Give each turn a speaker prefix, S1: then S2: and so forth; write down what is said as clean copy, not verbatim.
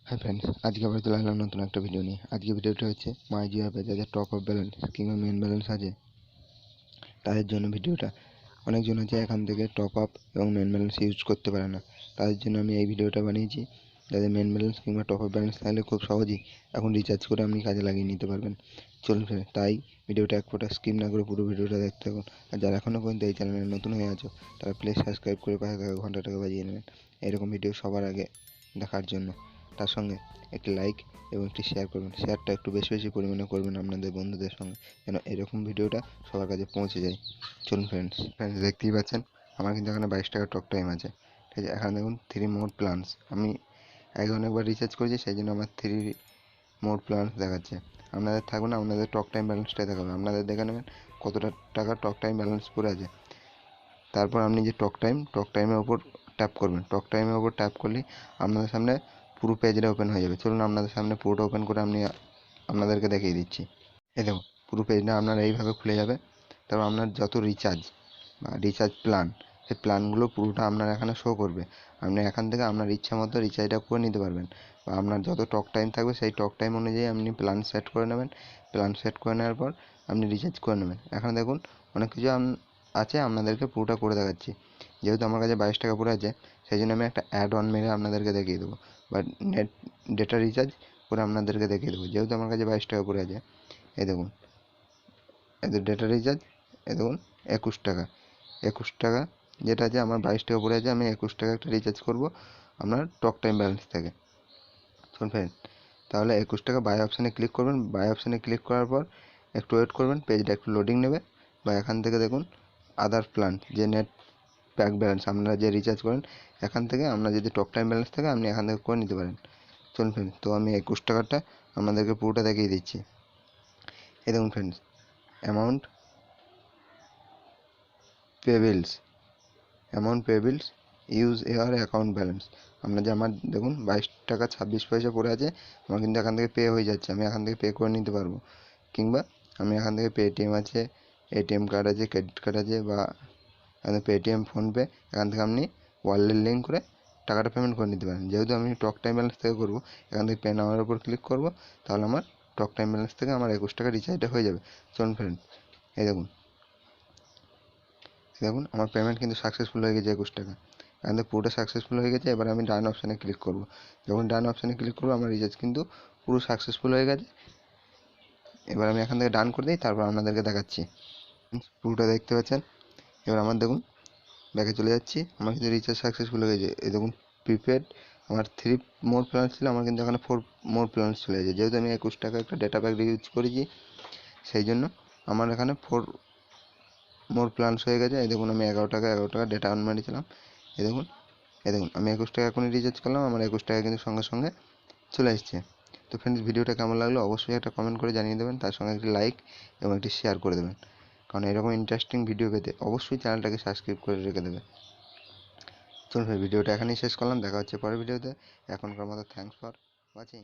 S1: Hi friends, আজকে আবার চলে আসলাম নতুন একটা ভিডিও নিয়ে। আজকে ভিডিওটা হচ্ছে জিও অ্যাপে যাদের টপ আপ ব্যালেন্স কিংবা মেন ব্যালেন্স আছে তাদের জন্য ভিডিওটা। অনেকজন আছে এখান থেকে টপ আপ এবং মেন ব্যালেন্স ইউজ করতে পারে না, তাদের জন্য আমি এই ভিডিওটা বানিয়েছি। যাদের মেন ব্যালেন্স কিংবা টপ আপ ব্যালেন্স থাকলে খুব সহজেই এখন রিচার্জ করে আপনি কাজে লাগিয়ে নিতে পারবেন। চলুন ফ্রেন্ড, তাই ভিডিওটা এক ফোঁটা স্কিপ না করে পুরো ভিডিওটা দেখতে থাকুন। আর যারা এখনও পর্যন্ত এই চ্যানেলে নতুন হয়ে আছো তারা প্লিজ সাবস্ক্রাইব করে পাশে থাকা ঘন্টাটাকে বাজিয়ে নেবেন এরকম ভিডিও সবার আগে দেখার জন্য। তার সঙ্গে একটি লাইক এবং একটি শেয়ার করবেন। শেয়ারটা একটু বেশি বেশি পরিমাণে করবেন আপনাদের বন্ধুদের সঙ্গে, যেন এরকম ভিডিওটা সবার কাছে পৌঁছে যায়। চলুন ফ্রেন্ডস, দেখতেই পাচ্ছেন আমার কিন্তু এখানে 22 টাকা টক টাইম আছে। ঠিক আছে, এখানে দেখুন 3 মোড প্ল্যানস। আমি আগে অনেকবার রিচার্জ করেছি, সেই জন্য আমার 3 মোড প্ল্যানস দেখাচ্ছে। আপনাদের থাকবে না, আপনাদের টক টাইম ব্যালেন্সটাই দেখাবে। আপনাদের দেখে নেবেন কতটা টাকা টক টাইম ব্যালেন্স পড়ে আছে। তারপর আপনি যে টক টাইমের ওপর ট্যাপ করবেন। টক টাইমের ওপর ট্যাপ করলেই আপনাদের সামনে পুরো পেজটা ওপেন হয়ে যাবে। চলুন আপনাদের সামনে পুরোটা ওপেন করে আপনাদেরকে দেখিয়ে দিচ্ছি। এই দেখুন পুরো পেজটা আপনার এইভাবে খুলে যাবে। তারপর আপনার যত রিচার্জ বা রিচার্জ প্ল্যান, সেই প্ল্যানগুলো পুরোটা আপনার এখানে শো করবে। আপনি এখান থেকে আপনার ইচ্ছা মতো রিচার্জটা করে নিতে পারবেন, বা আপনার যত টক টাইম থাকবে সেই টক টাইম অনুযায়ী আপনি প্ল্যান সেট করে নেবেন। প্ল্যান সেট করে নেওয়ার পর আপনি রিচার্জ করে নেবেন। এখানে দেখুন অনেক কিছু আছে, আপনাদেরকে পুরোটা করে দেখাচ্ছি। যেহেতু আমার কাছে 22 টাকা পড়ে আছে, সেই জন্য আমি একটা অ্যাড অন মেরে আপনাদেরকে দেখিয়ে দেবো, বা নেট ডেটা রিচার্জ করে আপনাদেরকে দেখিয়ে দেবো। যেহেতু আমার কাছে 22 টাকা পড়ে আছে, এই দেখুন এদের ডেটা রিচার্জ, এই দেখুন 21 টাকা যেটা আছে আমার 22 টাকা পড়ে আছে। আমি 21 টাকা একটা রিচার্জ করব আপনার টক টাইম ব্যালেন্স থেকে। শুনবেন, তাহলে 21 টাকা বাই অপশানে ক্লিক করবেন। বাই অপশানে ক্লিক করার পর একটু ওয়েট করবেন, পেজটা একটু লোডিং নেবে। বা এখান থেকে দেখুন আদার প্ল্যান, যে নেট প্যাক ব্যালেন্স আপনারা যে রিচার্জ করেন, এখান থেকে আপনার যদি টক টাইম ব্যালেন্স থাকে আপনি এখান থেকে করে নিতে পারেন। চলুন ফ্রেন্ডস, তো আমি 21 টাকাটা আপনাদেরকে পুরোটা দেখিয়ে দিচ্ছি। এই দেখুন friends, amount payables use your account balance. আপনার যে আমার দেখুন 22 টাকা 26 পয়সা পড়ে আছে, আমার কিন্তু এখান থেকে পে হয়ে যাচ্ছে। আমি এখান থেকে পে করে নিতে পারবো, কিংবা আমি এখান থেকে পেটিএম আছে, এটিএম কার্ড আছে, ক্রেডিট কার্ড আছে, বা পেটিএম ফোনপে, এখান থেকে আপনি ওয়ালেট লিঙ্ক করে টাকাটা পেমেন্ট করে নিতে পারেন। যেহেতু আমি টক টাইম ব্যালেন্স থেকে করবো, এখান থেকে পে নাওয়ার উপর ক্লিক করবো, তাহলে আমার টক টাইম ব্যালেন্স থেকে আমার 21 টাকা রিচার্জটা হয়ে যাবে। চলুন ফ্রেন্ড, এই দেখুন আমার পেমেন্ট কিন্তু সাকসেসফুল হয়ে গেছে 21 টাকা। এখান থেকে পুরোটা সাকসেসফুল হয়ে গেছে। এবার আমি ডান অপশানে ক্লিক করব। যখন ডান অপশানে ক্লিক করবো আমার রিচার্জ কিন্তু পুরো সাকসেসফুল হয়ে গেছে। এবার আমি এখান থেকে ডান করে দিই, তারপর আপনাদেরকে দেখাচ্ছি। পুরোটা দেখতে পাচ্ছেন। এবার আমার দেখুন ব্যাকে চলে যাচ্ছি, আমার কিন্তু রিচার্জ সাকসেসফুল হয়ে গেছে। এই দেখুন প্রিপেড আমার 3 মোড প্ল্যান্স ছিল, আমার কিন্তু এখানে 4 মোড প্ল্যান্স চলে গেছে। যেহেতু আমি 21 টাকা একটা ডেটা প্যাক ইউজ করেছি, সেই জন্য আমার এখানে 4 মোর প্ল্যান্স হয়ে গেছে। এই দেখুন আমি 11 টাকা ডেটা অন মেরেছিলাম। এই দেখুন আমি 21 টাকা এখনই রিচার্জ করলাম, আমার 21 টাকা কিন্তু সঙ্গে সঙ্গে চলে এসছে। তো ফ্রেন্ডস, ভিডিওটা কেমন লাগলো অবশ্যই একটা কমেন্ট করে জানিয়ে দেবেন। তার সঙ্গে একটি লাইক এবং একটি শেয়ার করে দেবেন, কারণ এরকম ইন্টারেস্টিং ভিডিও পেতে অবশ্যই চ্যানেলটাকে সাবস্ক্রাইব করে রেখে দেবে। চলুন ভিডিওটা এখানেই শেষ করলাম, দেখা হচ্ছে পরের ভিডিওতে। এখনকার মতো থ্যাঙ্কস ফর ওয়াচিং।